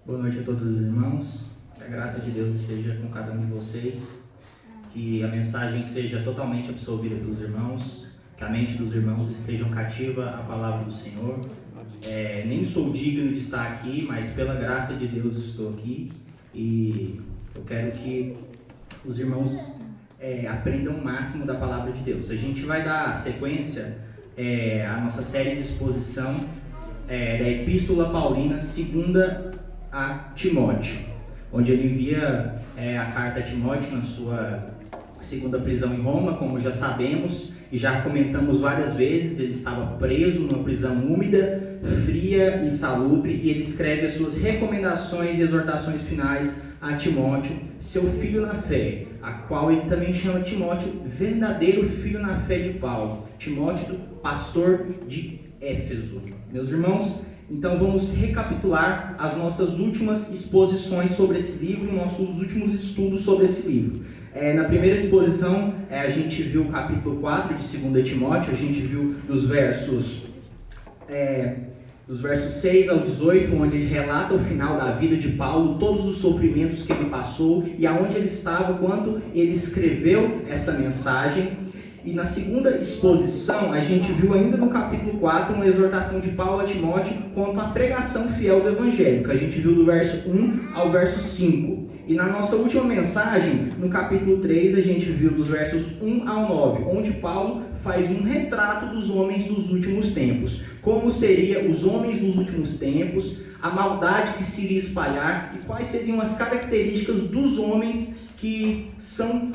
Boa noite a todos os irmãos, que a graça de Deus esteja com cada um de vocês, que a mensagem seja totalmente absorvida pelos irmãos, que a mente dos irmãos esteja cativa à palavra do Senhor. Nem sou digno de estar aqui, mas pela graça de Deus estou aqui e eu quero que os irmãos aprendam o máximo da palavra de Deus. A gente vai dar sequência à nossa série de exposição da Epístola Paulina, segunda a Timóteo, onde ele envia a carta a Timóteo na sua segunda prisão em Roma. Como já sabemos e já comentamos várias vezes, ele estava preso numa prisão úmida, fria e insalubre, e ele escreve as suas recomendações e exortações finais a Timóteo, seu filho na fé, a qual ele também chama Timóteo, verdadeiro filho na fé de Paulo, Timóteo, pastor de Éfeso. Meus irmãos, então vamos recapitular as nossas últimas exposições sobre esse livro, nossos últimos estudos sobre esse livro. Na primeira exposição, a gente viu o capítulo 4 de 2 Timóteo, a gente viu dos versos 6 ao 18, onde ele relata o final da vida de Paulo, todos os sofrimentos que ele passou e aonde ele estava quando ele escreveu essa mensagem. E na segunda exposição, a gente viu ainda no capítulo 4 uma exortação de Paulo a Timóteo quanto à pregação fiel do Evangelho, que a gente viu do verso 1 ao verso 5. E na nossa última mensagem, no capítulo 3, a gente viu dos versos 1 ao 9, onde Paulo faz um retrato dos homens dos últimos tempos. Como seriam os homens dos últimos tempos, a maldade que se iria espalhar e quais seriam as características dos homens que são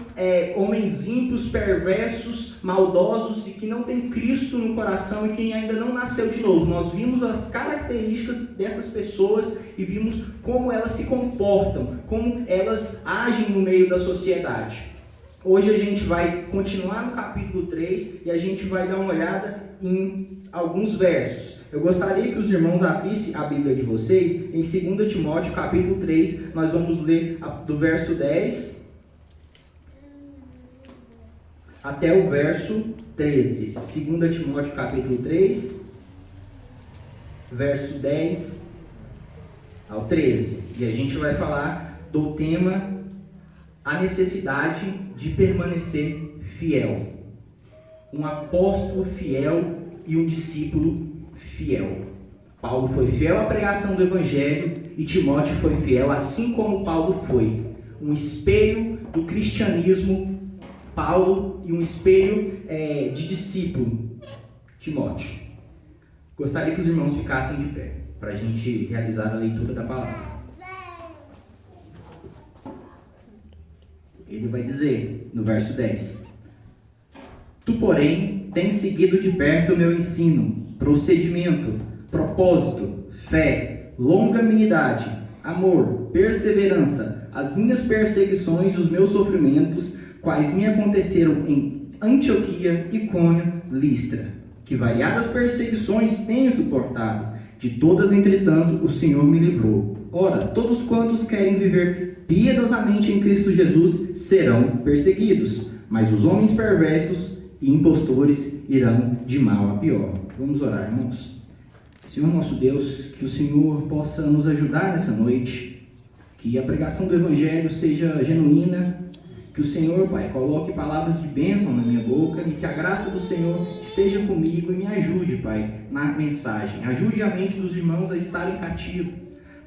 homens ímpios, perversos, maldosos e que não têm Cristo no coração e que ainda não nasceu de novo. Nós vimos as características dessas pessoas e vimos como elas se comportam, como elas agem no meio da sociedade. Hoje a gente vai continuar no capítulo 3 e a gente vai dar uma olhada em alguns versos. Eu gostaria que os irmãos abrissem a Bíblia de vocês em 2 Timóteo, capítulo 3. Nós vamos ler do verso 10 até o verso 13. 2 Timóteo, capítulo 3, verso 10 ao 13. E a gente vai falar do tema: a necessidade de permanecer fiel. Um apóstolo fiel e um discípulo fiel. Paulo foi fiel à pregação do Evangelho e Timóteo foi fiel, assim como Paulo foi. Um espelho do cristianismo, Paulo, e um espelho de discípulo, Timóteo. Gostaria que os irmãos ficassem de pé para a gente realizar a leitura da palavra. Ele vai dizer no verso 10: Tu, porém, tens seguido de perto o meu ensino, procedimento, propósito, fé, longanimidade, amor, perseverança, as minhas perseguições e os meus sofrimentos, quais me aconteceram em Antioquia, Icônio, Listra, que variadas perseguições tenho suportado, de todas, entretanto, o Senhor me livrou. Ora, todos quantos querem viver piedosamente em Cristo Jesus serão perseguidos, mas os homens perversos e impostores irão de mal a pior. Vamos orar, irmãos. Senhor nosso Deus, que o Senhor possa nos ajudar nessa noite, que a pregação do Evangelho seja genuína, que o Senhor, Pai, coloque palavras de bênção na minha boca e que a graça do Senhor esteja comigo e me ajude, Pai, na mensagem. Ajude a mente dos irmãos a estarem cativos,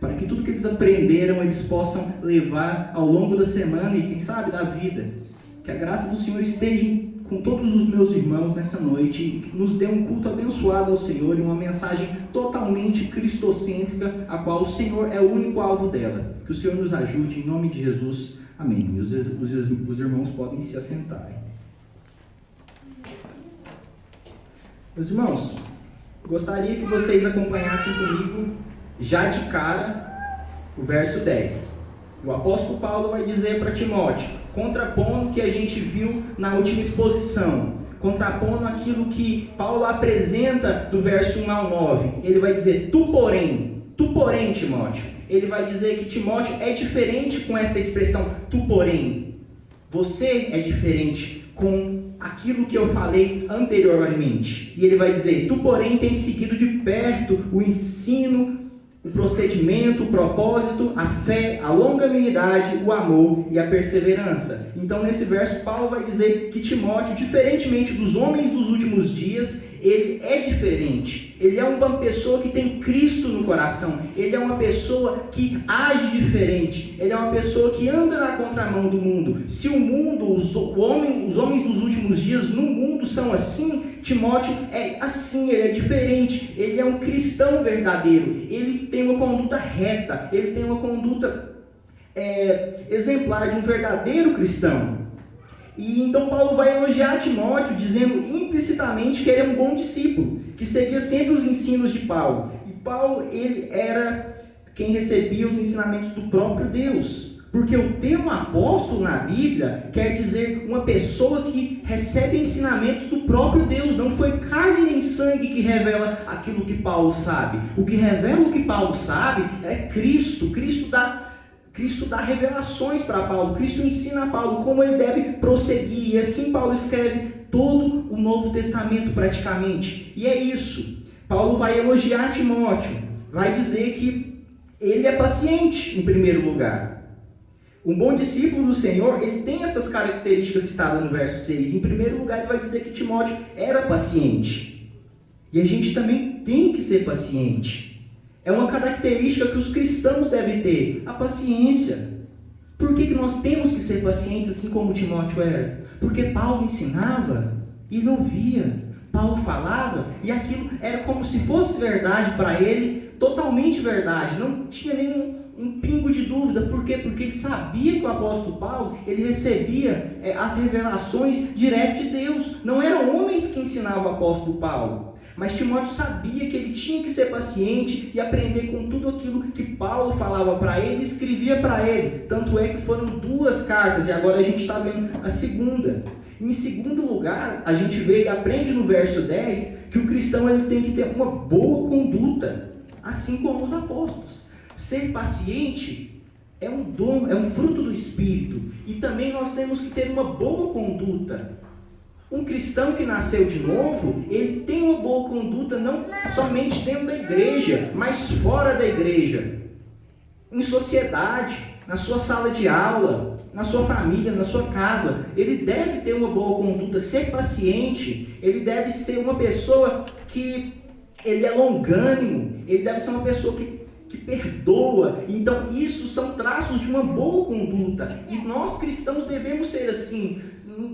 para que tudo que eles aprenderam eles possam levar ao longo da semana e, quem sabe, da vida. Que a graça do Senhor esteja com todos os meus irmãos nessa noite e que nos dê um culto abençoado ao Senhor e uma mensagem totalmente cristocêntrica, a qual o Senhor é o único alvo dela. Que o Senhor nos ajude, em nome de Jesus. Amém. Os irmãos podem se assentarem. Meus irmãos, gostaria que vocês acompanhassem comigo já de cara o verso 10. O apóstolo Paulo vai dizer para Timóteo, contrapondo o que a gente viu na última exposição, contrapondo aquilo que Paulo apresenta do verso 1 ao 9. Ele vai dizer, tu porém, Timóteo. Ele vai dizer que Timóteo é diferente com essa expressão, tu porém. Você é diferente com aquilo que eu falei anteriormente. E ele vai dizer, tu porém tens seguido de perto o ensino o procedimento, o propósito, a fé, a longanimidade, o amor e a perseverança. Então, nesse verso, Paulo vai dizer que Timóteo, diferentemente dos homens dos últimos dias, ele é diferente. Ele é uma pessoa que tem Cristo no coração. Ele é uma pessoa que age diferente. Ele é uma pessoa que anda na contramão do mundo. Se o mundo, os homens dos últimos dias no mundo são assim, Timóteo é assim, ele é diferente. Ele é um cristão verdadeiro. Ele tem uma conduta reta. Ele tem uma conduta exemplar de um verdadeiro cristão. E então Paulo vai elogiar Timóteo, dizendo implicitamente que ele é um bom discípulo, que seguia sempre os ensinos de Paulo. E Paulo, ele era quem recebia os ensinamentos do próprio Deus. Porque o termo apóstolo na Bíblia quer dizer uma pessoa que recebe ensinamentos do próprio Deus. Não foi carne nem sangue que revela aquilo que Paulo sabe. O que revela o que Paulo sabe é Cristo. Cristo dá revelações para Paulo. Cristo ensina a Paulo como ele deve prosseguir. E assim Paulo escreve todo o Novo Testamento praticamente. E é isso. Paulo vai elogiar Timóteo. Vai dizer que ele é paciente em primeiro lugar. Um bom discípulo do Senhor, ele tem essas características citadas no verso 6. Em primeiro lugar, ele vai dizer que Timóteo era paciente. E a gente também tem que ser paciente. É uma característica que os cristãos devem ter, a paciência. Por que nós temos que ser pacientes assim como Timóteo era? Porque Paulo ensinava e ele ouvia. Paulo falava e aquilo era como se fosse verdade para ele, totalmente verdade. Não tinha nenhum pingo de dúvida. Por quê? Porque ele sabia que o apóstolo Paulo, ele recebia as revelações direto de Deus. Não eram homens que ensinavam o apóstolo Paulo. Mas Timóteo sabia que ele tinha que ser paciente e aprender com tudo aquilo que Paulo falava para ele e escrevia para ele. Tanto é que foram 2 cartas e agora a gente está vendo a segunda. Em segundo lugar, a gente vê e aprende no verso 10 que o cristão ele tem que ter uma boa conduta, assim como os apóstolos. Ser paciente é um dom, é um fruto do Espírito. E também nós temos que ter uma boa conduta. Um cristão que nasceu de novo, ele tem uma boa conduta não somente dentro da igreja, mas fora da igreja. Em sociedade, na sua sala de aula, na sua família, na sua casa. Ele deve ter uma boa conduta, ser paciente. Ele deve ser uma pessoa que ele é longânimo. Ele deve ser uma pessoa que perdoa. Então isso são traços de uma boa conduta. E nós cristãos devemos ser assim.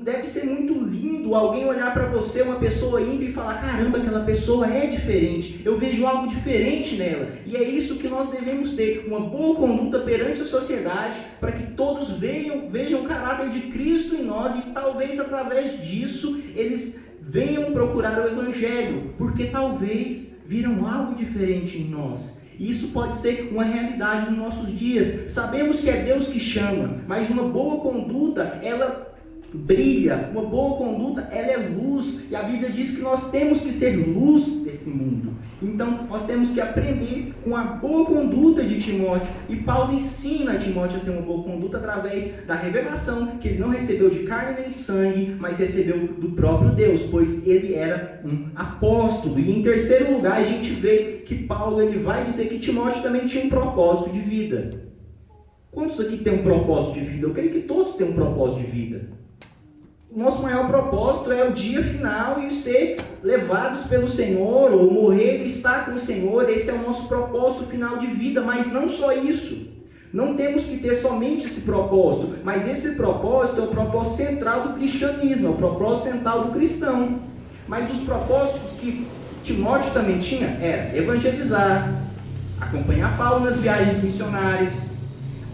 Deve ser muito lindo alguém olhar para você, uma pessoa ímpia, e falar: caramba, aquela pessoa é diferente, eu vejo algo diferente nela. E é isso que nós devemos ter, uma boa conduta perante a sociedade, para que todos vejam o caráter de Cristo em nós, e talvez através disso eles venham procurar o Evangelho, porque talvez viram algo diferente em nós. E isso pode ser uma realidade nos nossos dias. Sabemos que é Deus que chama, mas uma boa conduta, ela brilha. Uma boa conduta, ela é luz. E a Bíblia diz que nós temos que ser luz desse mundo. Então, nós temos que aprender com a boa conduta de Timóteo. E Paulo ensina a Timóteo a ter uma boa conduta através da revelação que ele não recebeu de carne nem sangue, mas recebeu do próprio Deus, pois ele era um apóstolo. E em terceiro lugar, a gente vê que Paulo ele vai dizer que Timóteo também tinha um propósito de vida. Quantos aqui têm um propósito de vida? Eu creio que todos têm um propósito de vida. O nosso maior propósito é o dia final e ser levados pelo Senhor, ou morrer e estar com o Senhor. Esse é o nosso propósito final de vida, mas não só isso. Não temos que ter somente esse propósito, mas esse propósito é o propósito central do cristianismo, é o propósito central do cristão. Mas os propósitos que Timóteo também tinha era evangelizar, acompanhar Paulo nas viagens missionárias,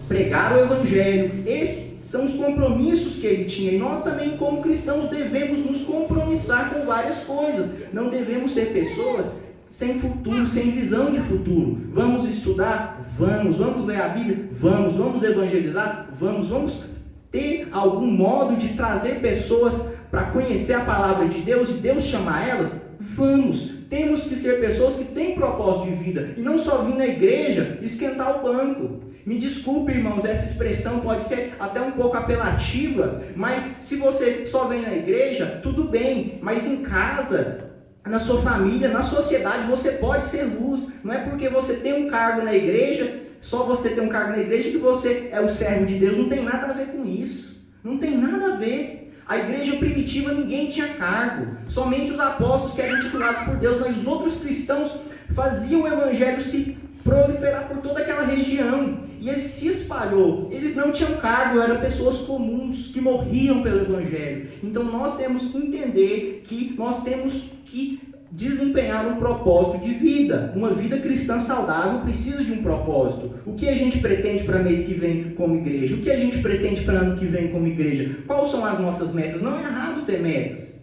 pregar o Evangelho. Esses são os compromissos que ele tinha. E nós também, como cristãos, devemos nos compromissar com várias coisas. Não devemos ser pessoas sem futuro, sem visão de futuro. Vamos estudar? Vamos. Vamos ler a Bíblia? Vamos. Vamos evangelizar? Vamos. Vamos ter algum modo de trazer pessoas para conhecer a palavra de Deus e Deus chamar elas? Vamos. Temos que ser pessoas que têm propósito de vida e não só vir na igreja esquentar o banco. Me desculpe, irmãos, essa expressão pode ser até um pouco apelativa, mas se você só vem na igreja, tudo bem, mas em casa, na sua família, na sociedade, você pode ser luz. Não é porque você tem um cargo na igreja, só você tem um cargo na igreja, que você é o servo de Deus. Não tem nada a ver com isso. Não tem nada a ver. A igreja primitiva, ninguém tinha cargo. Somente os apóstolos que eram titulados por Deus, mas os outros cristãos faziam o evangelho se proliferar por toda aquela região. E ele se espalhou. Eles não tinham cargo, eram pessoas comuns que morriam pelo evangelho. Então nós temos que entender que nós temos que desempenhar um propósito de vida. Uma vida cristã saudável precisa de um propósito. O que a gente pretende para mês que vem como igreja? O que a gente pretende para ano que vem como igreja? Quais são as nossas metas? Não é errado ter metas,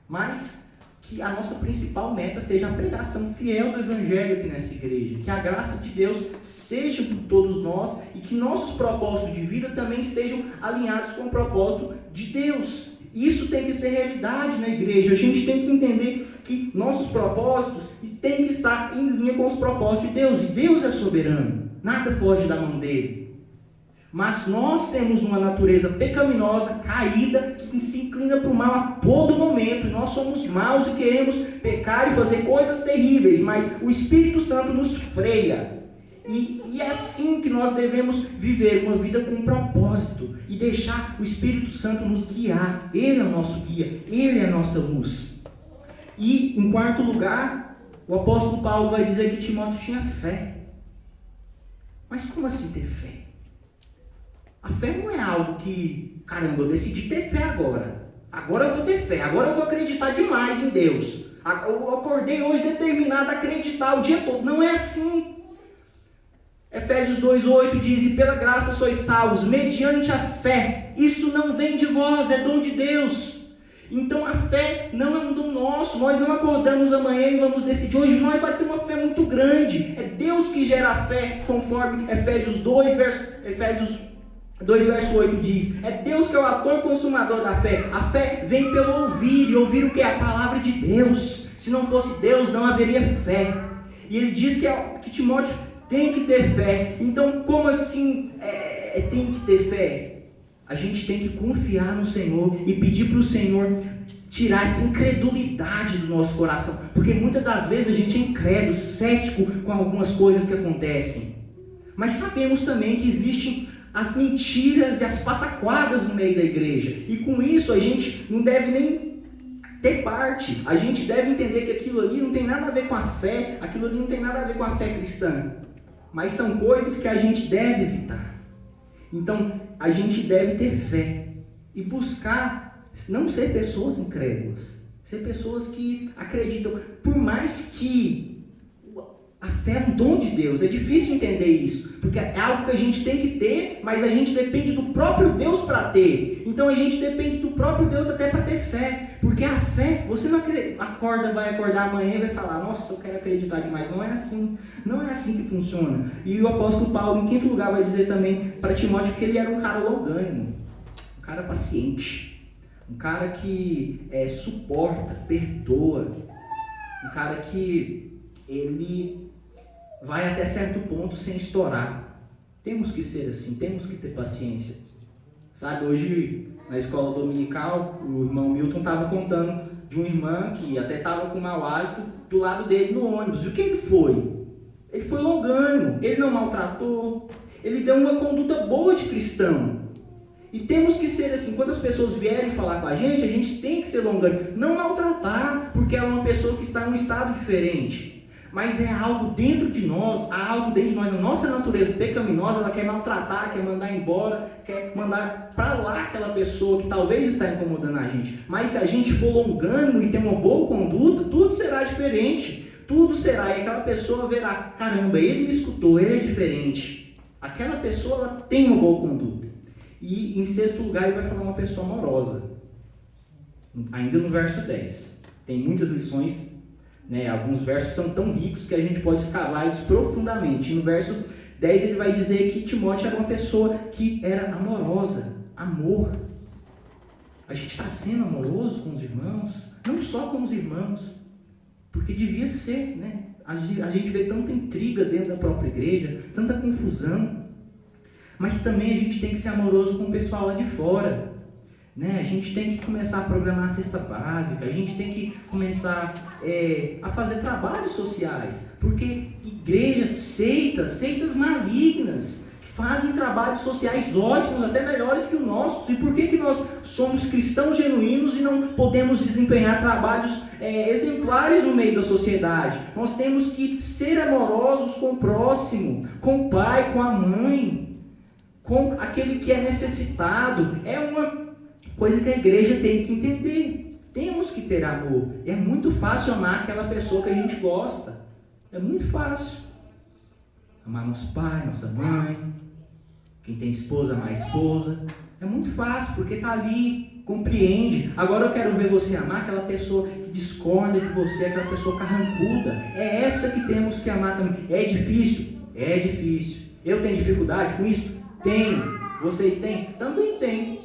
mas que a nossa principal meta seja a pregação fiel do evangelho aqui nessa igreja. Que a graça de Deus seja com todos nós e que nossos propósitos de vida também estejam alinhados com o propósito de Deus. Isso tem que ser realidade na igreja. A gente tem que entender que nossos propósitos têm que estar em linha com os propósitos de Deus. E Deus é soberano. Nada foge da mão dele. Mas nós temos uma natureza pecaminosa, caída, que se inclina para o mal a todo momento. E nós somos maus e queremos pecar e fazer coisas terríveis. Mas o Espírito Santo nos freia. E é assim que nós devemos viver uma vida com propósito e deixar o Espírito Santo nos guiar. Ele é o nosso guia, Ele é a nossa luz. E em quarto lugar, o apóstolo Paulo vai dizer que Timóteo tinha fé. Mas como assim ter fé? A fé não é algo que, caramba, eu decidi ter fé agora. Agora eu vou ter fé, agora eu vou acreditar demais em Deus. Eu acordei hoje determinado a acreditar o dia todo. Não é assim. Efésios 2,8 diz: e pela graça sois salvos, mediante a fé. Isso não vem de vós, é dom de Deus. Então a fé não é um dom nosso. Nós não acordamos amanhã e vamos decidir. Hoje nós vamos ter uma fé muito grande. É Deus que gera a fé, conforme Efésios 2, verso 8 diz. É Deus que é o autor e consumador da fé. A fé vem pelo ouvir, e ouvir o que? A palavra de Deus. Se não fosse Deus, não haveria fé. E ele diz que Timóteo tem que ter fé. Então, como assim tem que ter fé? A gente tem que confiar no Senhor e pedir para o Senhor tirar essa incredulidade do nosso coração. Porque muitas das vezes a gente é incrédulo, cético com algumas coisas que acontecem. Mas sabemos também que existem as mentiras e as pataquadas no meio da igreja. E com isso a gente não deve nem ter parte. A gente deve entender que aquilo ali não tem nada a ver com a fé, aquilo ali não tem nada a ver com a fé cristã. Mas são coisas que a gente deve evitar. Então, a gente deve ter fé e buscar não ser pessoas incrédulas, ser pessoas que acreditam. Por mais que a fé é um dom de Deus, é difícil entender isso, porque é algo que a gente tem que ter, mas a gente depende do próprio Deus para ter. Então a gente depende do próprio Deus até para ter fé, porque a fé, você não vai acordar amanhã e vai falar: nossa, eu quero acreditar demais. Não é assim, não é assim que funciona. E o apóstolo Paulo, em quinto lugar, vai dizer também para Timóteo que ele era um cara longânimo, um cara paciente, um cara que suporta, perdoa, um cara que ele vai até certo ponto sem estourar. Temos que ser assim, temos que ter paciência. Sabe, hoje na escola dominical, o irmão Milton estava contando de uma irmã que até estava com mau hálito do lado dele no ônibus. E o que ele foi? Ele foi longânimo, ele não maltratou, ele deu uma conduta boa de cristão. E temos que ser assim, quando as pessoas vierem falar com a gente tem que ser longânimo. Não maltratar, porque ela é uma pessoa que está em um estado diferente. Mas é algo dentro de nós, há algo dentro de nós, a nossa natureza pecaminosa, ela quer maltratar, quer mandar embora, quer mandar para lá aquela pessoa que talvez está incomodando a gente. Mas se a gente for longânimo e ter uma boa conduta, tudo será diferente, tudo será, e aquela pessoa verá: caramba, ele me escutou, ele é diferente. Aquela pessoa, ela tem uma boa conduta. E em sexto lugar, ele vai falar uma pessoa amorosa, ainda no verso 10. Tem muitas lições. Alguns versos são tão ricos que a gente pode escavar eles profundamente. E no verso 10 ele vai dizer que Timóteo era uma pessoa que era amorosa, amor. A gente está sendo amoroso com os irmãos, não só com os irmãos, porque devia ser, né? A gente vê tanta intriga dentro da própria igreja, tanta confusão, mas também a gente tem que ser amoroso com o pessoal lá de fora. né? A gente tem que começar a programar a cesta básica, a gente tem que começar a fazer trabalhos sociais, porque igrejas, seitas malignas, fazem trabalhos sociais ótimos, até melhores que os nossos. E por que nós somos cristãos genuínos e não podemos desempenhar trabalhos exemplares no meio da sociedade? Nós temos que ser amorosos com o próximo, com o pai, com a mãe, com aquele que é necessitado. É uma coisa que a igreja tem que entender. Temos que ter amor. É muito fácil amar aquela pessoa que a gente gosta. É muito fácil. Amar nosso pai, nossa mãe, quem tem esposa, amar a esposa. É muito fácil, porque está ali, compreende. Agora eu quero ver você amar aquela pessoa que discorda de você, aquela pessoa carrancuda. É essa que temos que amar também. É difícil? É difícil. Eu tenho dificuldade com isso? Tenho. Vocês têm? Também tem.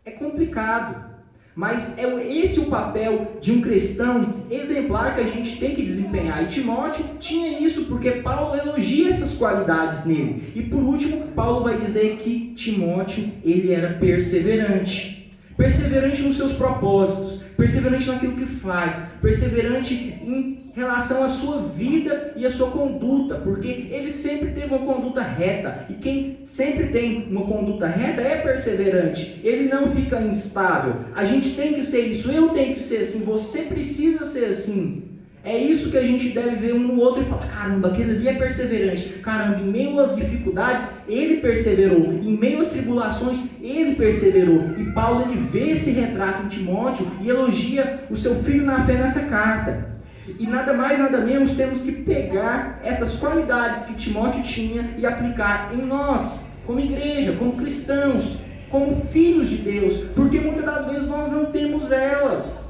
É complicado. Mas esse é o papel de um cristão exemplar que a gente tem que desempenhar. E Timóteo tinha isso, porque Paulo elogia essas qualidades nele. E por último, Paulo vai dizer que Timóteo, ele era perseverante. Perseverante nos seus propósitos, perseverante naquilo que faz, perseverante em relação à sua vida e à sua conduta, porque ele sempre teve uma conduta reta, e quem sempre tem uma conduta reta é perseverante, ele não fica instável. A gente tem que ser isso, eu tenho que ser assim, você precisa ser assim. É isso que a gente deve ver um no outro e falar: caramba, aquele ali é perseverante. Caramba, em meio às dificuldades, ele perseverou. Em meio às tribulações, ele perseverou. E Paulo, ele vê esse retrato em Timóteo e elogia o seu filho na fé nessa carta. E nada mais, nada menos, temos que pegar essas qualidades que Timóteo tinha e aplicar em nós, como igreja, como cristãos, como filhos de Deus. Porque muitas das vezes nós não temos elas.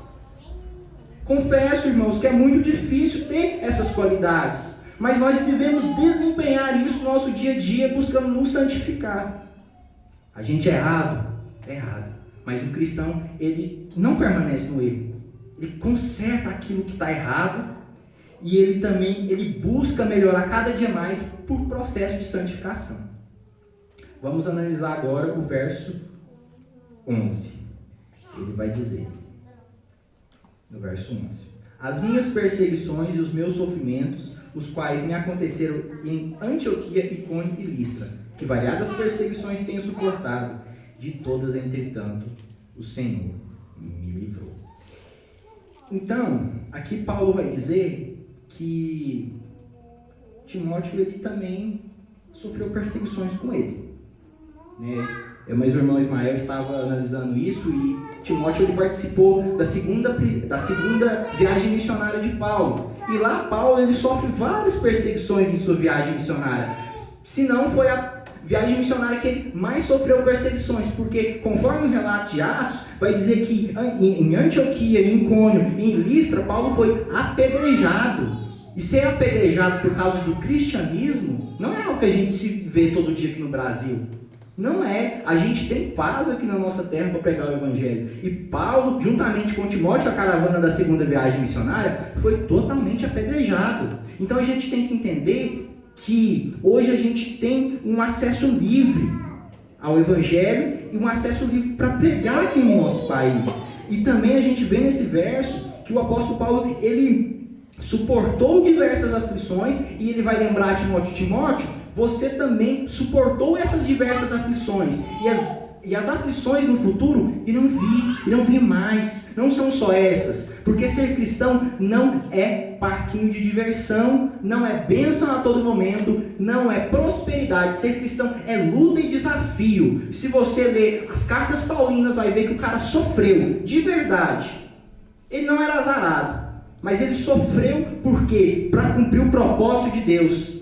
Confesso, irmãos, que é muito difícil ter essas qualidades, mas nós devemos desempenhar isso no nosso dia a dia, buscando nos santificar. A gente é errado, mas o cristão, ele não permanece no erro, ele conserta aquilo que está errado, e ele também busca melhorar cada dia mais por processo de santificação. Vamos analisar agora o verso 11. Ele vai dizer, no verso 11: as minhas perseguições e os meus sofrimentos, os quais me aconteceram em Antioquia, Icônio e Listra, que variadas perseguições tenho suportado, de todas, entretanto, o Senhor me livrou. Então, aqui Paulo vai dizer que Timóteo, ele também sofreu perseguições com ele, né? Mas o irmão Ismael estava analisando isso, e Timóteo, ele participou da segunda viagem missionária de Paulo. E lá Paulo, ele sofre várias perseguições em sua viagem missionária. Se não foi a viagem missionária que ele mais sofreu perseguições, porque conforme o relato de Atos, vai dizer que em Antioquia, em Icônio, em Listra, Paulo foi apedrejado. E ser apedrejado por causa do cristianismo não é algo que a gente se vê todo dia aqui no Brasil. Não é. A gente tem paz aqui na nossa terra para pregar o evangelho. E Paulo, juntamente com Timóteo, a caravana da segunda viagem missionária, foi totalmente apedrejado. Então a gente tem que entender que hoje a gente tem um acesso livre ao evangelho e um acesso livre para pregar aqui no nosso país. E também a gente vê nesse verso que o apóstolo Paulo, ele suportou diversas aflições, e ele vai lembrar a Timóteo, você também suportou essas diversas aflições, e as aflições no futuro irão vir mais, não são só essas, porque ser cristão não é parquinho de diversão, não é bênção a todo momento, não é prosperidade. Ser cristão é luta e desafio. Se você ler as cartas paulinas, vai ver que o cara sofreu de verdade. Ele não era azarado, mas ele sofreu por quê? Para cumprir o propósito de Deus.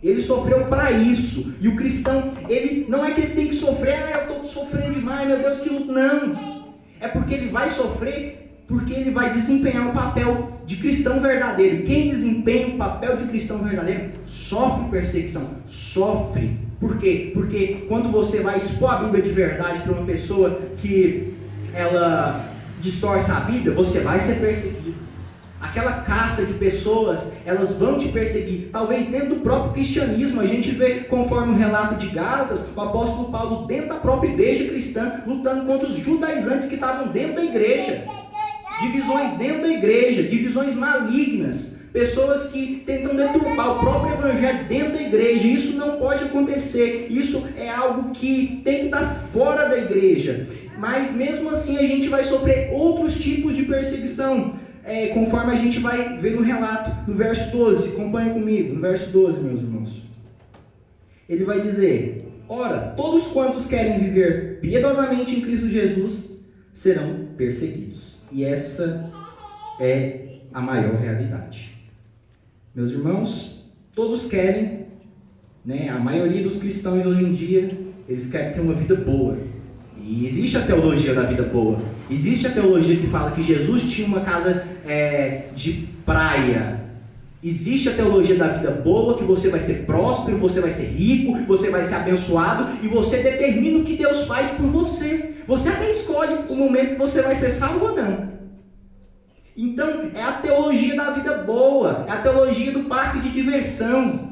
Ele sofreu para isso. E o cristão, ele não é que ele tem que sofrer, eu estou sofrendo demais, meu Deus, que luta. Não. É porque ele vai sofrer, porque ele vai desempenhar o papel de cristão verdadeiro. Quem desempenha o papel de cristão verdadeiro sofre perseguição. Sofre. Por quê? Porque quando você vai expor a Bíblia de verdade para uma pessoa que ela distorce a Bíblia, você vai ser perseguido. Aquela casta de pessoas, elas vão te perseguir. Talvez dentro do próprio cristianismo, a gente vê, conforme o relato de Gálatas, o apóstolo Paulo dentro da própria igreja cristã, lutando contra os judaizantes que estavam dentro da igreja. Divisões dentro da igreja, divisões malignas. Pessoas que tentam deturpar o próprio evangelho dentro da igreja. Isso não pode acontecer. Isso é algo que tem que estar fora da igreja. Mas mesmo assim a gente vai sofrer outros tipos de perseguição. Conforme a gente vai ver no relato, no verso 12, acompanha comigo, no verso 12, meus irmãos. Ele vai dizer: ora, todos quantos querem viver piedosamente em Cristo Jesus serão perseguidos. E essa é a maior realidade. Meus irmãos, todos querem, né, a maioria dos cristãos hoje em dia, eles querem ter uma vida boa. E existe a teologia da vida boa. Existe a teologia que fala que Jesus tinha uma casa de praia. Existe a teologia da vida boa, que você vai ser próspero, você vai ser rico, você vai ser abençoado, e você determina o que Deus faz por você. Você até escolhe o momento que você vai ser salvo ou não. Então, é a teologia da vida boa, é a teologia do parque de diversão.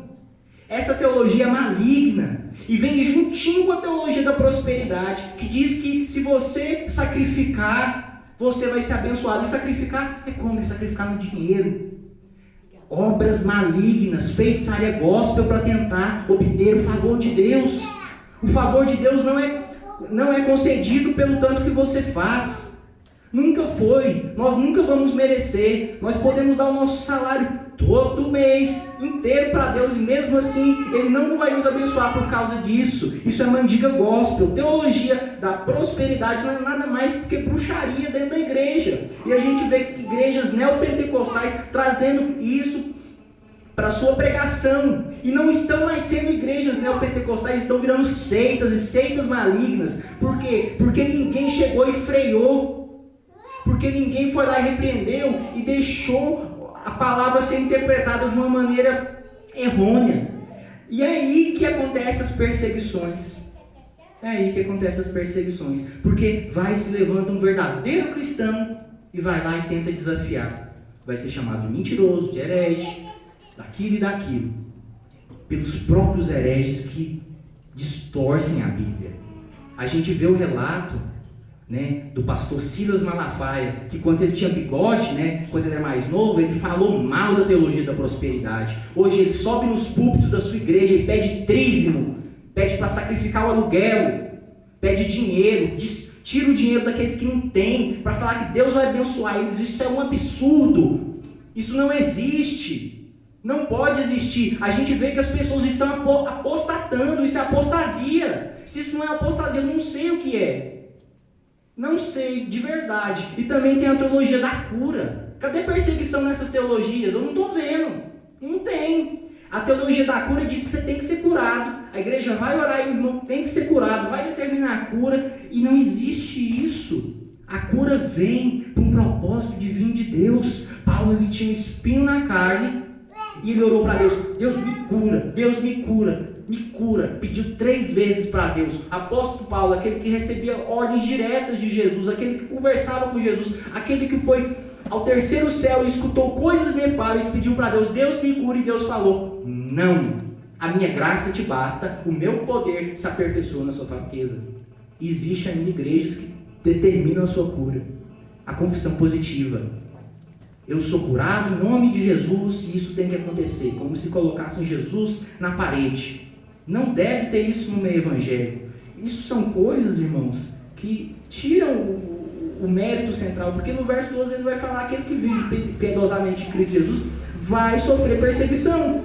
Essa teologia é maligna e vem juntinho com a teologia da prosperidade, que diz que se você sacrificar, você vai ser abençoado. E sacrificar é como? É sacrificar no dinheiro. Obras malignas, feitiçaria gospel para tentar obter o favor de Deus. O favor de Deus não é concedido pelo tanto que você faz. Nunca foi. Nós nunca vamos merecer. Nós podemos dar o nosso salário todo mês inteiro para Deus e mesmo assim Ele não vai nos abençoar por causa disso. Isso é mandiga gospel. Teologia da prosperidade não é nada mais do que bruxaria dentro da igreja. E a gente vê igrejas neopentecostais trazendo isso para a sua pregação. E não estão mais sendo igrejas neopentecostais, estão virando seitas e seitas malignas. Por quê? Porque ninguém chegou e freou. Porque ninguém foi lá e repreendeu e deixou a palavra ser interpretada de uma maneira errônea. E é aí que acontecem as perseguições. É aí que acontecem as perseguições. Porque se levanta um verdadeiro cristão e vai lá e tenta desafiar. Vai ser chamado de mentiroso, de herege, daquilo e daquilo. Pelos próprios hereges que distorcem a Bíblia. A gente vê o relato, né, do pastor Silas Malafaia, que quando ele tinha bigode, né, quando ele era mais novo, ele falou mal da teologia da prosperidade. Hoje ele sobe nos púlpitos da sua igreja e pede dízimo, pede para sacrificar o aluguel, pede dinheiro, tira o dinheiro daqueles que não têm, para falar que Deus vai abençoar eles. Isso é um absurdo. Isso não existe. Não pode existir. A gente vê que as pessoas estão apostatando. Isso é apostasia. Se isso não é apostasia, eu não sei o que é. Não sei, de verdade. E também tem a teologia da cura. Cadê perseguição nessas teologias? Eu não estou vendo. Não tem. A teologia da cura diz que você tem que ser curado. A igreja vai orar e o irmão tem que ser curado. Vai determinar a cura. E não existe isso. A cura vem por um propósito divino de Deus. Paulo, ele tinha um espinho na carne. E ele orou para Deus. Deus me cura. Deus me cura. Me cura, pediu 3 vezes para Deus. Apóstolo Paulo, aquele que recebia ordens diretas de Jesus, aquele que conversava com Jesus, aquele que foi ao terceiro céu e escutou coisas inefáveis, pediu para Deus, Deus me cura, e Deus falou, não, a minha graça te basta, o meu poder se aperfeiçoa na sua fraqueza. E existe ainda igrejas que determinam a sua cura, a confissão positiva. Eu sou curado em nome de Jesus e isso tem que acontecer, como se colocassem Jesus na parede. Não deve ter isso no meio evangélico. Isso são coisas, irmãos, que tiram o mérito central, porque no verso 12 ele vai falar que aquele que vive piedosamente em Cristo Jesus vai sofrer perseguição.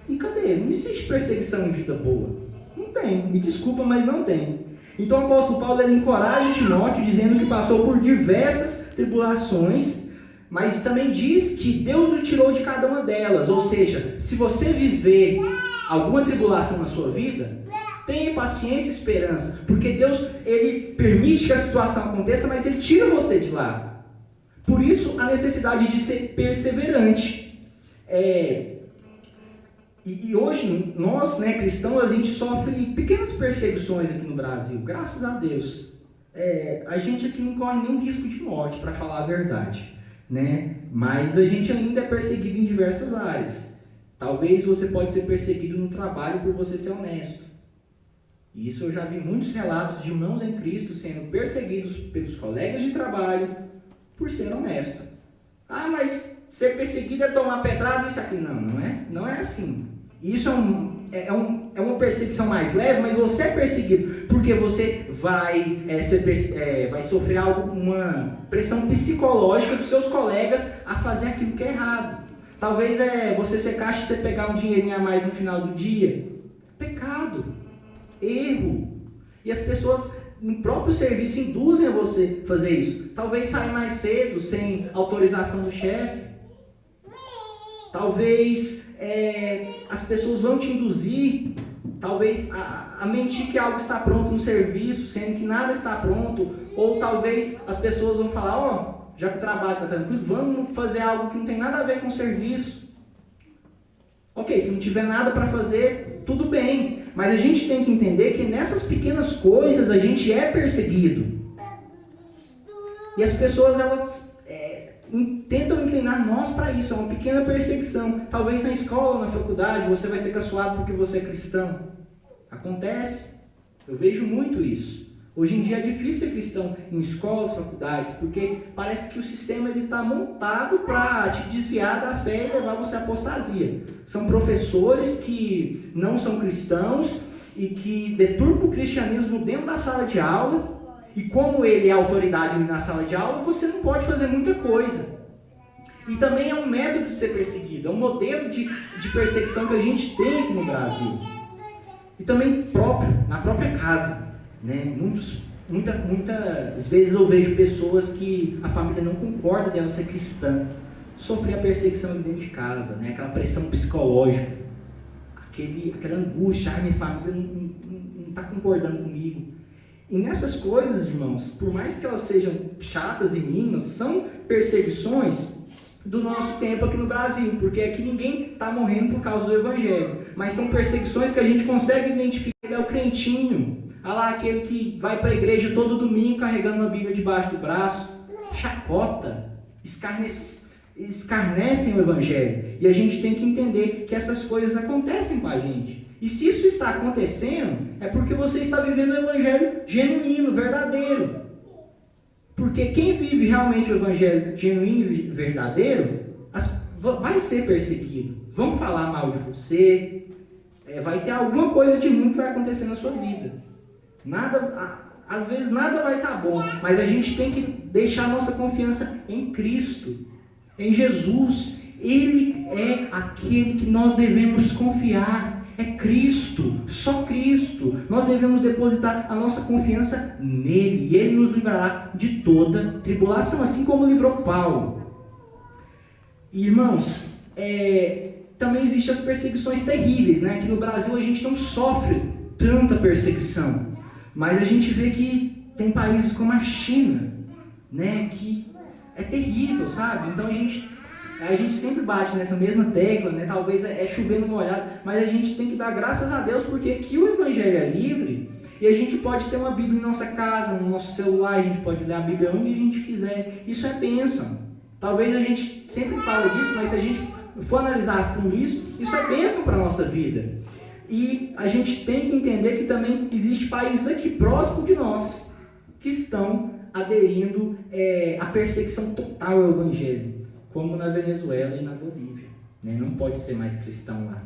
E cadê? Não existe perseguição em vida boa. Não tem. Me desculpa, mas não tem. Então o apóstolo Paulo ele encoraja Timóteo, dizendo que passou por diversas tribulações, mas também diz que Deus o tirou de cada uma delas. Ou seja, se você viver alguma tribulação na sua vida, tenha paciência e esperança, porque Deus, Ele permite que a situação aconteça, mas Ele tira você de lá. Por isso, a necessidade de ser perseverante. E hoje, nós, né, cristãos, a gente sofre pequenas perseguições aqui no Brasil, graças a Deus. A gente aqui não corre nenhum risco de morte, para falar a verdade, né? Mas a gente ainda é perseguido em diversas áreas. Talvez você pode ser perseguido no trabalho por você ser honesto. E isso eu já vi muitos relatos de irmãos em Cristo sendo perseguidos pelos colegas de trabalho por ser honesto. Ah, mas ser perseguido é tomar pedrada, isso aqui. Não é assim. Isso é uma perseguição mais leve, mas você é perseguido porque você vai sofrer uma pressão psicológica dos seus colegas a fazer aquilo que é errado. Talvez você ser caixa e você pegar um dinheirinho a mais no final do dia. Pecado. Erro. E as pessoas no próprio serviço induzem a você a fazer isso. Talvez sair mais cedo, sem autorização do chefe. Talvez as pessoas vão te induzir, talvez, a mentir que algo está pronto no serviço, sendo que nada está pronto. Ou talvez as pessoas vão falar, já que o trabalho está tranquilo, vamos fazer algo que não tem nada a ver com o serviço. Ok, se não tiver nada para fazer, tudo bem. Mas a gente tem que entender que nessas pequenas coisas a gente é perseguido. E as pessoas, elas tentam inclinar nós para isso. É uma pequena perseguição. Talvez na escola, na faculdade, você vai ser caçoado porque você é cristão. Acontece. Eu vejo muito isso. Hoje em dia é difícil ser cristão em escolas, faculdades, porque parece que o sistema está montado para te desviar da fé e levar você à apostasia. São professores que não são cristãos e que deturpam o cristianismo dentro da sala de aula, e como ele é autoridade ali na sala de aula, você não pode fazer muita coisa. E também é um método de ser perseguido, é um modelo de perseguição que a gente tem aqui no Brasil. E também na própria casa. Né? Muitas vezes eu vejo pessoas que a família não concorda dela ser cristã, sofrer a perseguição dentro de casa, né? Aquela pressão psicológica, aquela angústia, minha família não está concordando comigo. E nessas coisas, irmãos, por mais que elas sejam chatas e mínimas, são perseguições do nosso tempo aqui no Brasil, porque aqui ninguém está morrendo por causa do Evangelho, mas são perseguições que a gente consegue identificar. Ele é o crentinho, aquele que vai para a igreja todo domingo carregando uma Bíblia debaixo do braço, chacota, escarnecem o Evangelho. E a gente tem que entender que essas coisas acontecem com a gente. E se isso está acontecendo, é porque você está vivendo o Evangelho genuíno, verdadeiro. Porque quem vive realmente o Evangelho genuíno e verdadeiro, vai ser perseguido. Vão falar mal de você, vai ter alguma coisa de ruim que vai acontecer na sua vida. Às vezes nada vai estar bom, mas a gente tem que deixar a nossa confiança em Cristo, em Jesus. Ele é aquele que nós devemos confiar. É Cristo, só Cristo. Nós devemos depositar a nossa confiança nele, e ele nos livrará de toda tribulação, assim como livrou Paulo. Irmãos, também existem as perseguições terríveis, né? Aqui no Brasil a gente não sofre tanta perseguição, mas a gente vê que tem países como a China, né? Que é terrível, sabe? Então a gente sempre bate nessa mesma tecla, né? Talvez chovendo molhado, mas a gente tem que dar graças a Deus, porque aqui o Evangelho é livre, e a gente pode ter uma Bíblia em nossa casa, no nosso celular, a gente pode ler a Bíblia onde a gente quiser. Isso é bênção. Talvez a gente sempre fala disso, mas se a gente for analisar a fundo isso é bênção para a nossa vida. E a gente tem que entender que também existem países aqui próximos de nós que estão aderindo à perseguição total ao Evangelho, como na Venezuela e na Bolívia, né? Não pode ser mais cristão lá.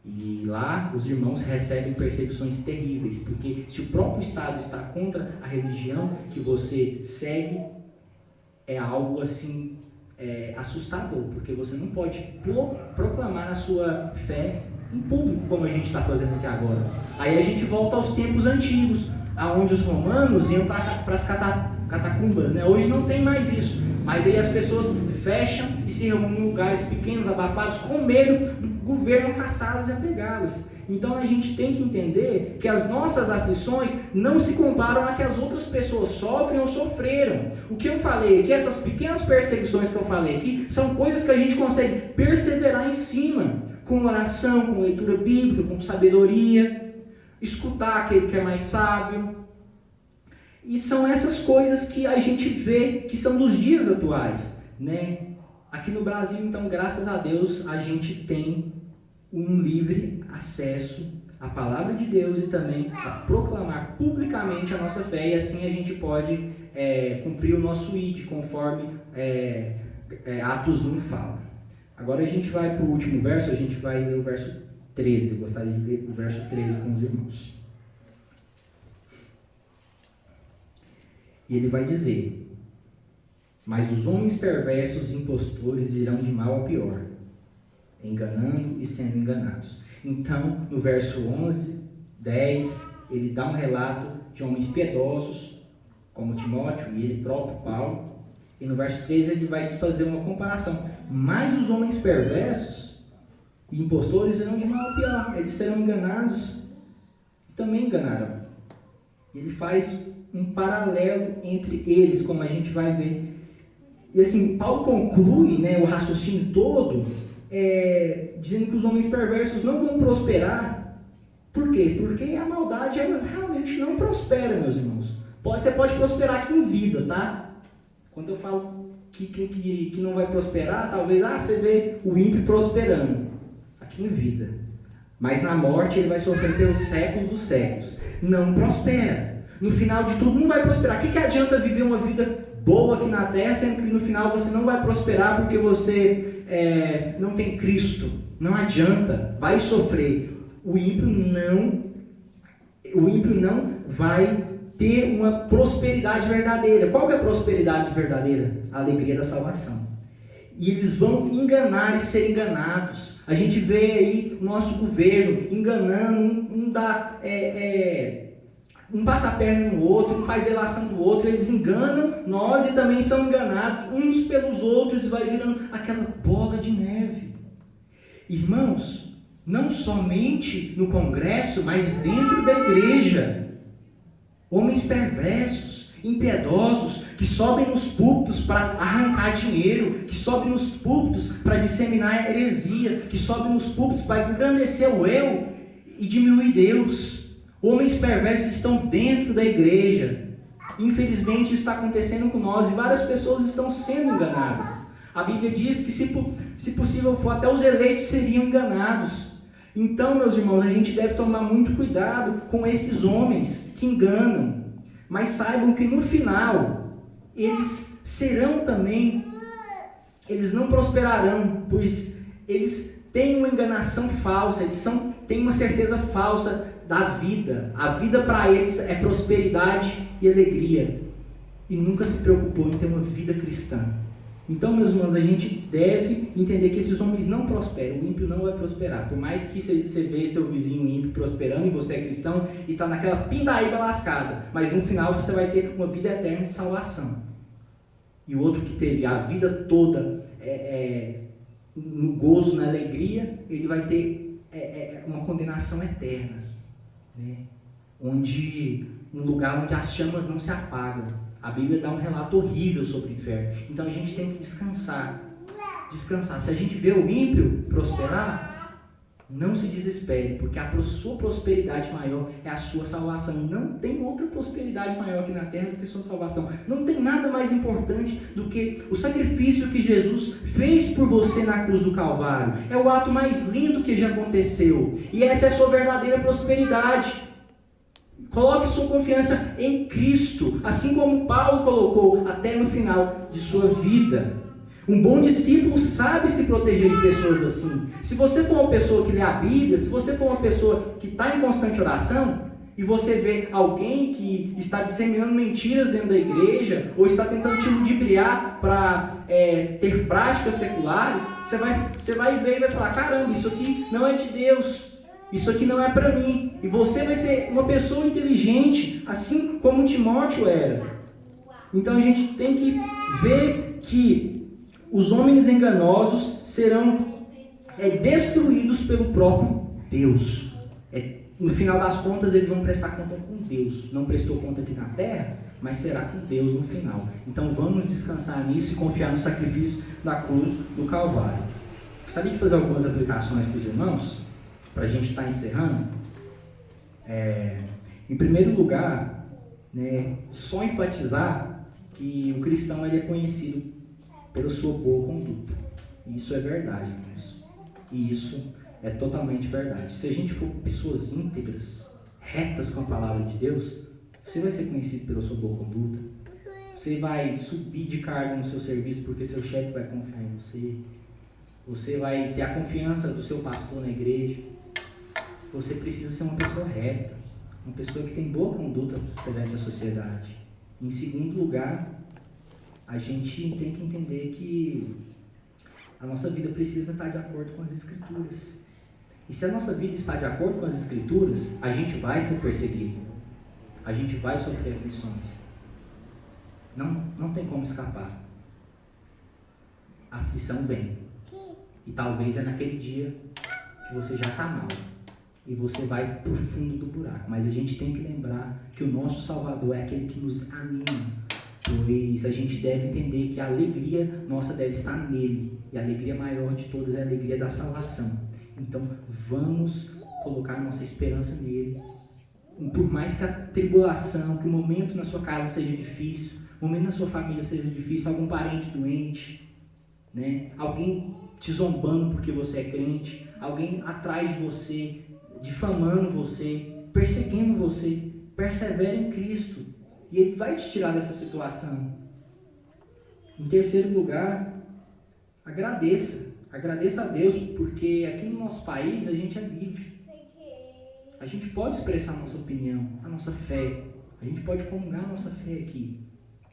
E lá os irmãos recebem perseguições terríveis, porque se o próprio Estado está contra a religião que você segue, é algo assim assustador, porque você não pode proclamar a sua fé em público, como a gente está fazendo aqui agora. Aí a gente volta aos tempos antigos, aonde os romanos iam para as catacumbas, né? Hoje não tem mais isso, mas aí as pessoas fecham e se reúnem em lugares pequenos, abafados, com medo do governo caçá-las e apegá-las. Então a gente tem que entender que as nossas aflições não se comparam a que as outras pessoas sofrem ou sofreram. O que eu falei aqui, essas pequenas perseguições que eu falei aqui, são coisas que a gente consegue perseverar em cima, com oração, com leitura bíblica, com sabedoria, escutar aquele que é mais sábio. E são essas coisas que a gente vê que são dos dias atuais. né? Aqui no Brasil, então, graças a Deus, a gente tem um livre acesso à palavra de Deus e também a proclamar publicamente a nossa fé, e assim a gente pode cumprir o nosso ID, conforme Atos 1 fala. Agora a gente vai para o último verso, a gente vai ler o verso 13. Eu gostaria de ler o verso 13 com os irmãos. E ele vai dizer: mas os homens perversos e impostores irão de mal a pior, enganando e sendo enganados. Então, no verso 11, 10, ele dá um relato de homens piedosos, como Timóteo e ele próprio, Paulo. E no verso 13 ele vai fazer uma comparação. Mas os homens perversos e impostores irão de mal a pior. Eles serão enganados e também enganarão. Ele faz um paralelo entre eles, como a gente vai ver. E assim, Paulo conclui, né, o raciocínio todo, dizendo que os homens perversos não vão prosperar. Por quê? Porque a maldade ela realmente não prospera, meus irmãos. Você pode prosperar aqui em vida, tá? Quando eu falo que não vai prosperar, talvez você vê o ímpio prosperando aqui em vida. Mas na morte ele vai sofrer pelos séculos dos séculos. Não prospera. No final de tudo não vai prosperar. O que adianta viver uma vida boa aqui na terra, sendo que no final você não vai prosperar porque você não tem Cristo? Não adianta. Vai sofrer. O ímpio não vai ter uma prosperidade verdadeira. Qual que é a prosperidade verdadeira? A alegria da salvação. E eles vão enganar e ser enganados. A gente vê aí o nosso governo enganando, um passa a perna no outro, um faz delação do outro, eles enganam nós e também são enganados uns pelos outros, e vai virando aquela bola de neve. Irmãos, não somente no congresso, mas dentro da igreja. Homens perversos, impiedosos, que sobem nos púlpitos para arrancar dinheiro, que sobem nos púlpitos para disseminar heresia, que sobem nos púlpitos para engrandecer o eu e diminuir Deus. Homens perversos estão dentro da igreja. Infelizmente isso está acontecendo com nós e várias pessoas estão sendo enganadas. A Bíblia diz que se possível for, até os eleitos seriam enganados. Então, meus irmãos, a gente deve tomar muito cuidado com esses homens que enganam. Mas saibam que no final, eles serão também, eles não prosperarão, pois eles têm uma enganação falsa, eles têm uma certeza falsa da vida. A vida para eles é prosperidade e alegria. E nunca se preocupou em ter uma vida cristã. Então, meus irmãos, a gente deve entender que esses homens não prosperam, o ímpio não vai prosperar. Por mais que você vê seu vizinho ímpio prosperando e você é cristão e está naquela pindaíba lascada, mas no final você vai ter uma vida eterna de salvação. E o outro que teve a vida toda no gozo, na alegria, ele vai ter uma condenação eterna, né? Um lugar onde as chamas não se apagam. A Bíblia dá um relato horrível sobre o inferno. Então a gente tem que descansar. Se a gente vê o ímpio prosperar, não se desespere, porque a sua prosperidade maior é a sua salvação. Não tem outra prosperidade maior aqui na terra do que a sua salvação. Não tem nada mais importante do que o sacrifício que Jesus fez por você na cruz do Calvário. É o ato mais lindo que já aconteceu. E essa é a sua verdadeira prosperidade. Coloque sua confiança em Cristo, assim como Paulo colocou até no final de sua vida. Um bom discípulo sabe se proteger de pessoas assim. Se você for uma pessoa que lê a Bíblia, se você for uma pessoa que está em constante oração, e você vê alguém que está disseminando mentiras dentro da igreja, ou está tentando te ludibriar para ter práticas seculares, você vai ver e vai falar: caramba, isso aqui não é de Deus. Isso aqui não é para mim. E você vai ser uma pessoa inteligente, assim como Timóteo era. Então a gente tem que ver que os homens enganosos serão destruídos pelo próprio Deus. No final das contas, eles vão prestar conta com Deus. Não prestou conta aqui na terra, mas será com Deus no final. Então vamos descansar nisso e confiar no sacrifício da cruz do Calvário. Gostaria de fazer algumas aplicações para os irmãos, para a gente estar encerrando. Em primeiro lugar, só enfatizar que o cristão ele é conhecido pela sua boa conduta. E isso é verdade, irmãos. E isso é totalmente verdade. Se a gente for pessoas íntegras, retas com a palavra de Deus, você vai ser conhecido pela sua boa conduta. Você vai subir de cargo no seu serviço porque seu chefe vai confiar em você. Você vai ter a confiança do seu pastor na igreja. Você precisa ser uma pessoa reta, uma pessoa que tem boa conduta perante a sociedade. Em segundo lugar, a gente tem que entender que a nossa vida precisa estar de acordo com as Escrituras. E se a nossa vida está de acordo com as Escrituras, a gente vai ser perseguido. A gente vai sofrer aflições. Não tem como escapar. A aflição vem. E talvez é naquele dia que você já está mal. E você vai para o fundo do buraco. Mas a gente tem que lembrar que o nosso Salvador é aquele que nos anima. Pois a gente deve entender que a alegria nossa deve estar nele. E a alegria maior de todas é a alegria da salvação. Então vamos colocar nossa esperança nele. Por mais que a tribulação, que o momento na sua casa seja difícil, o momento na sua família seja difícil, algum parente doente, né? Alguém te zombando porque você é crente, alguém atrás de você, difamando você, perseguindo você, persevere em Cristo e Ele vai te tirar dessa situação. Em terceiro lugar, agradeça a Deus, porque aqui no nosso país a gente é livre. A gente pode expressar a nossa opinião, a nossa fé. A gente pode comungar a nossa fé aqui.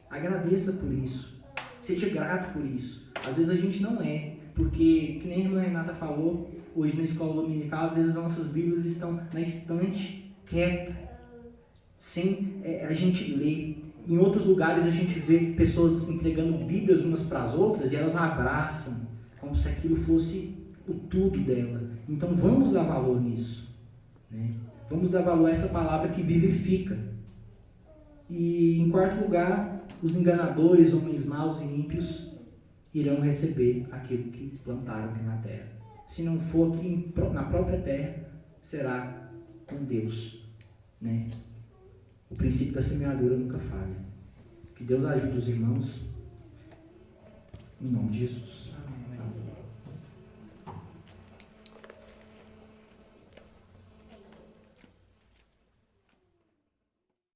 Agradeça por isso. Seja grato por isso. Às vezes a gente não é, porque, que nem a irmã Renata falou, hoje na escola dominical, às vezes as nossas Bíblias estão na estante, quieta, sem a gente ler. Em outros lugares a gente vê pessoas entregando Bíblias umas para as outras e elas abraçam, como se aquilo fosse o tudo dela. Então vamos dar valor nisso. Né? Vamos dar valor a essa palavra que vivifica. E em quarto lugar, os enganadores, homens maus e ímpios, irão receber aquilo que plantaram aqui na terra. Se não for aqui na própria terra, será com Deus. Né? O princípio da semeadura nunca falha. Que Deus ajude os irmãos. Em nome de Jesus.